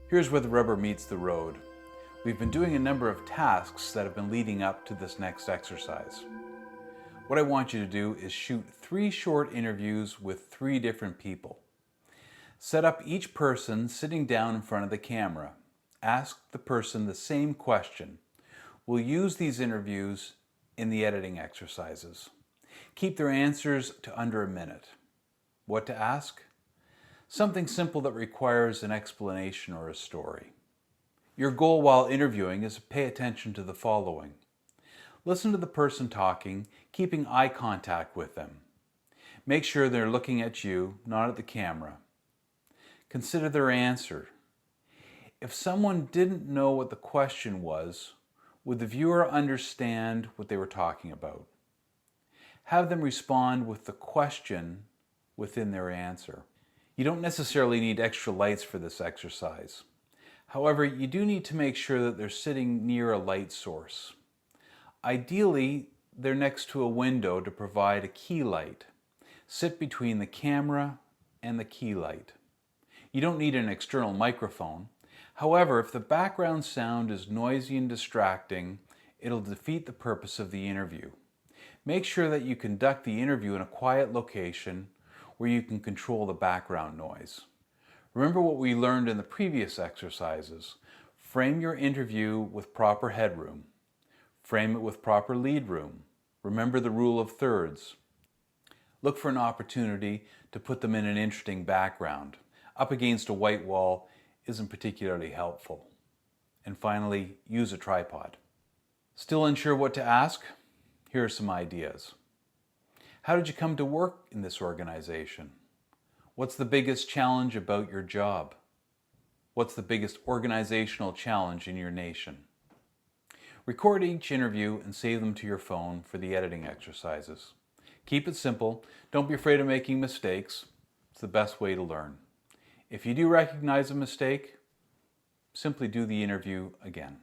Here's where the rubber meets the road. We've been doing a number of tasks that have been leading up to this next exercise. What I want you to do is shoot 3 short interviews with 3 different people. Set up each person sitting down in front of the camera. Ask the person the same question. We'll use these interviews in the editing exercises. Keep their answers to under a minute. What to ask? Something simple that requires an explanation or a story. Your goal while interviewing is to pay attention to the following. Listen to the person talking, keeping eye contact with them. Make sure they're looking at you, not at the camera. Consider their answer. If someone didn't know what the question was, would the viewer understand what they were talking about? Have them respond with the question within their answer. You don't necessarily need extra lights for this exercise. However, you do need to make sure that they're sitting near a light source. Ideally, they're next to a window to provide a key light. Sit between the camera and the key light. You don't need an external microphone. However, if the background sound is noisy and distracting, it'll defeat the purpose of the interview. Make sure that you conduct the interview in a quiet location where you can control the background noise. Remember what we learned in the previous exercises. Frame your interview with proper headroom. Frame it with proper lead room. Remember the rule of thirds. Look for an opportunity to put them in an interesting background. Up against a white wall isn't particularly helpful. And finally, use a tripod. Still unsure what to ask? Here are some ideas. How did you come to work in this organization? What's the biggest challenge about your job? What's the biggest organizational challenge in your nation? Record each interview and save them to your phone for the editing exercises. Keep it simple. Don't be afraid of making mistakes. It's the best way to learn. If you do recognize a mistake, simply do the interview again.